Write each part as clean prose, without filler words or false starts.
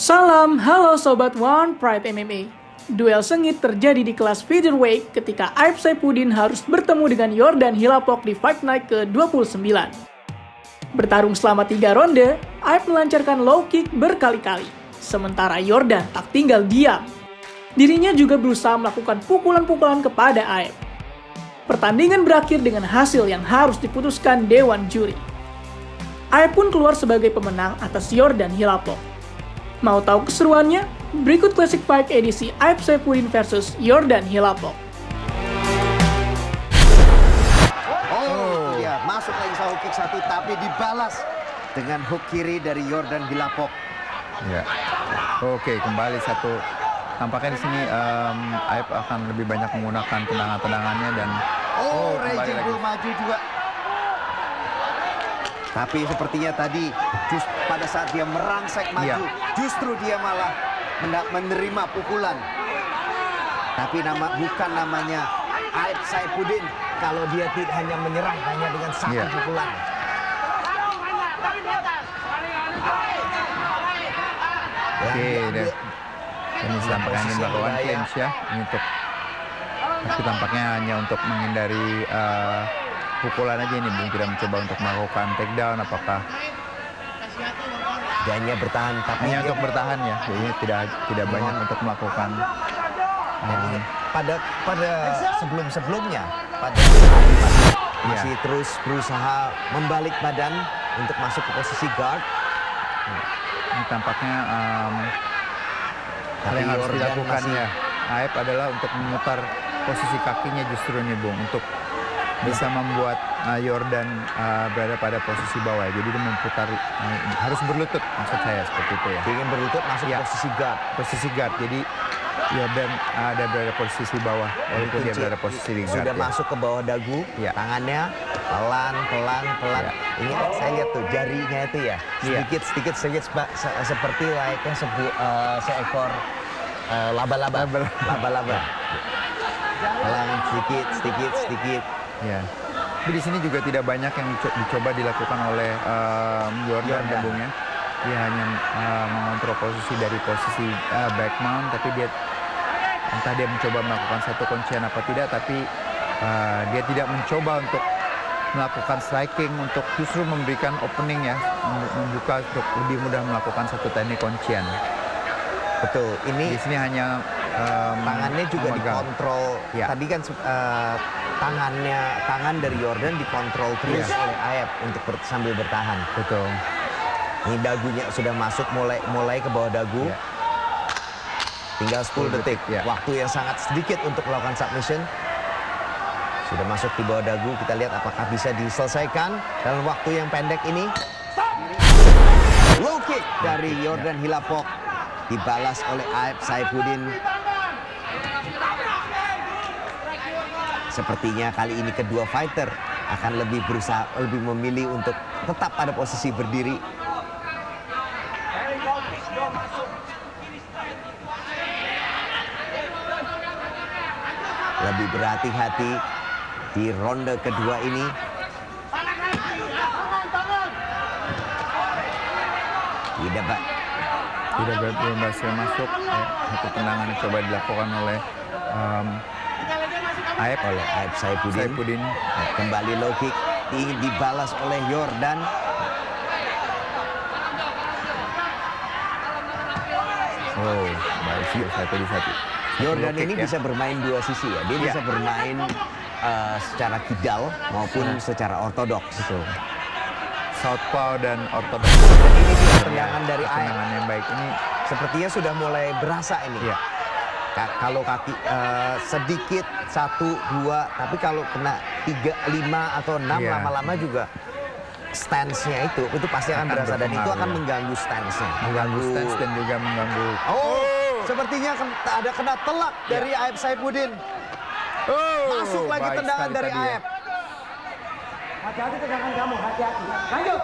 Salam, halo Sobat One Pride MMA. Duel sengit terjadi di kelas featherweight ketika Aib Saifuddin harus bertemu dengan Yordan Hilapok di Fight Night ke-29. Bertarung selama 3 ronde, Aib melancarkan low kick berkali-kali, sementara Yordan tak tinggal diam. Dirinya juga berusaha melakukan pukulan-pukulan kepada Aib. Pertandingan berakhir dengan hasil yang harus diputuskan Dewan Juri. Aib pun keluar sebagai pemenang atas Yordan Hilapok. Mau tahu keseruannya? Berikut Classic Fight edisi Aib Saifuddin versus Yordan Hilapok. Oh, dia masuk lagi hook kick satu, tapi dibalas dengan hook kiri dari Yordan Hilapok. Ya, oke, kembali satu. Tampaknya di sini Aib akan lebih banyak menggunakan tendangan-tendangannya dan Raging Bull maju juga. Tapi sepertinya tadi pada saat dia merangsek maju, justru dia malah menerima pukulan. Tapi bukan namanya Aib Saifuddin kalau dia tidak hanya menyerang hanya dengan satu pukulan. Oke, ini tampaknya ingin melakukan clinch ya, ini untuk tapi tampaknya hanya untuk menghindari pukulan aja ini, belum tidak mencoba untuk melakukan takedown. Apakah dia hanya bertahan, tapi hanya untuk bertahan ya, jadi tidak banyak untuk melakukan. Pada sebelumnya masih terus berusaha membalik badan untuk masuk ke posisi guard. Ini tampaknya hal yang harus dilakukan ya Aib adalah untuk memutar posisi kakinya justru nih Bung, untuk bisa membuat Yordan berada pada posisi bawah. Jadi dia memutar, harus berlutut maksud saya seperti itu ya. Ingin berlutut masuk posisi guard. Posisi guard. Jadi Yordan ada berada posisi bawah, walaupun dia berada posisi di guard. Sudah masuk ke bawah dagu, tangannya pelan. Ini saya lihat tuh jarinya itu ya, sedikit seperti layaknya seekor laba-laba. Pelan sedikit. Ya. Tapi di sini juga tidak banyak yang dicoba dilakukan oleh Yordan ya Bung ya. Dia hanya mengontrol posisi dari posisi back mount, tapi dia entah dia mencoba melakukan satu kuncian apa tidak, tapi dia tidak mencoba untuk melakukan striking, untuk justru memberikan opening ya, membuka untuk lebih mudah melakukan satu teknik kuncian. Betul. Ini di sini hanya tangannya juga dikontrol. Tadi kan tangan dari Yordan dikontrol terus oleh Aib untuk sambil bertahan. Betul. Ini dagunya sudah masuk, mulai ke bawah dagu. Tinggal 10 detik. Waktu yang sangat sedikit untuk melakukan submission. Sudah masuk di bawah dagu. Kita lihat apakah bisa diselesaikan dalam waktu yang pendek ini. Low kick dari Yordan Hilapok dibalas oleh Aib Saifuddin. Sepertinya kali ini kedua fighter akan lebih memilih untuk tetap pada posisi berdiri. Lebih berhati-hati di ronde kedua ini. Belum berhasil masuk. Satu tendangan coba dilakukan oleh Aib Saifuddin. Kembali low kick dibalas oleh Yordan. Baik sih, satu. Yordan ini bisa bermain dua sisi ya. Dia bisa bermain secara kidal maupun secara ortodoks. Southpaw dan ortodoks. Dan ini dia tendangan dari Aib. Tendangan yang baik ini sepertinya sudah mulai berasa ini. Kalau kaki sedikit 1, 2, tapi kalau kena 3, 5 atau 6 lama-lama juga stance-nya itu pasti akan berasa, dan itu akan mengganggu stance-nya. Mengganggu stance dan juga mengganggu. Sepertinya ada kena telak dari Aib Saifuddin. Masuk lagi tendangan dari Aib. Hati-hati tendangan kamu, hati-hati. Lanjut.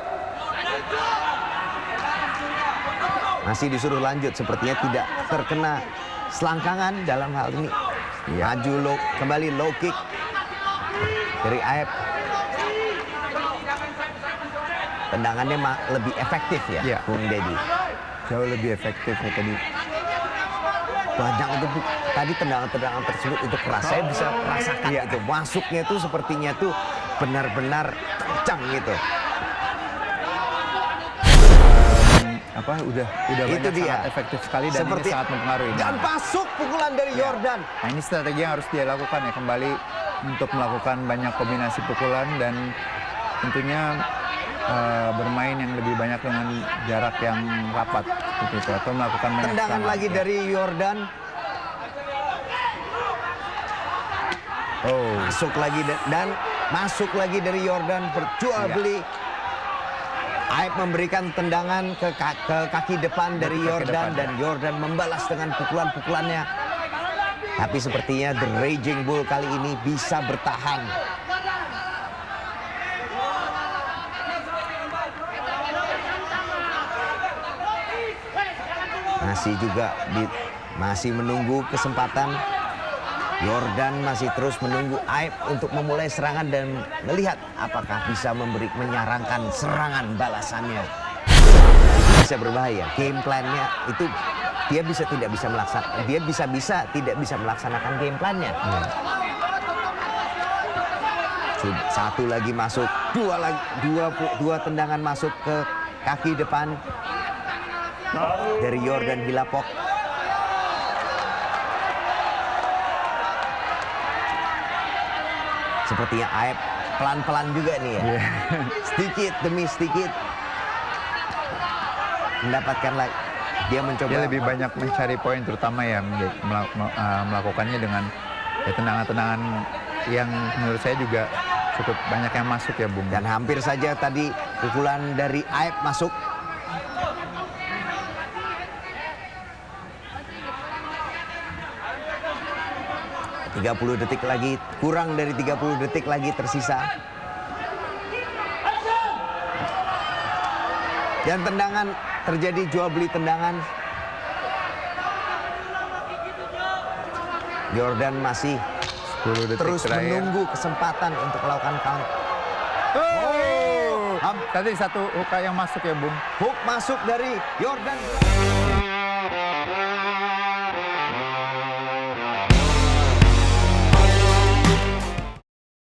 Masih disuruh lanjut, sepertinya tidak terkena selangkangan dalam hal ini. Maju kembali low kick dari Aib. Tendangannya lebih efektif ya, Bung Deddy. jauh lebih efektif ya tadi. Banyak itu tadi tendangan-tendangan tersebut itu keras. Saya bisa merasakan itu masuknya tuh sepertinya tuh benar-benar kencang gitu. Udah Itu banyak dia. sangat efektif sekali dan Seperti- ini sangat mempengaruhi. Dan masuk pukulan dari Jordan. Nah, ini strategi yang harus dia lakukan ya, kembali untuk melakukan banyak kombinasi pukulan dan tentunya bermain yang lebih banyak dengan jarak yang rapat seperti itu, atau melakukan banyak Tendangan serangan, lagi ya. dari Jordan. Masuk lagi dan masuk lagi dari Jordan, berjual beli. Aib memberikan tendangan ke kaki depan dari Kaki Jordan depan, dan Jordan membalas dengan pukulan-pukulannya. Tapi sepertinya The Raging Bull kali ini bisa bertahan. Masih menunggu kesempatan. Jordan masih terus menunggu Aib untuk memulai serangan dan melihat apakah bisa menyarankan serangan balasannya. Bisa berbahaya. Game plan-nya itu dia tidak bisa melaksanakan. Dia tidak bisa melaksanakan game plan-nya. Satu lagi masuk, dua tendangan masuk ke kaki depan dari Jordan Hilapok. Sepertinya Aib pelan-pelan juga nih ya. Sedikit demi sedikit mendapatkan lagi. Dia mencoba. Dia lebih banyak mencari poin, terutama ya melakukannya dengan tendangan-tendangan yang menurut saya juga cukup banyak yang masuk ya, Bung. Dan hampir saja tadi pukulan dari Aib masuk. Kurang dari 30 detik lagi tersisa. Dan tendangan terjadi, jual beli tendangan. Jordan masih 10 detik terus terakhir. menunggu kesempatan untuk melakukan count. Tadi satu hook yang masuk ya, Bung. Hook masuk dari Jordan.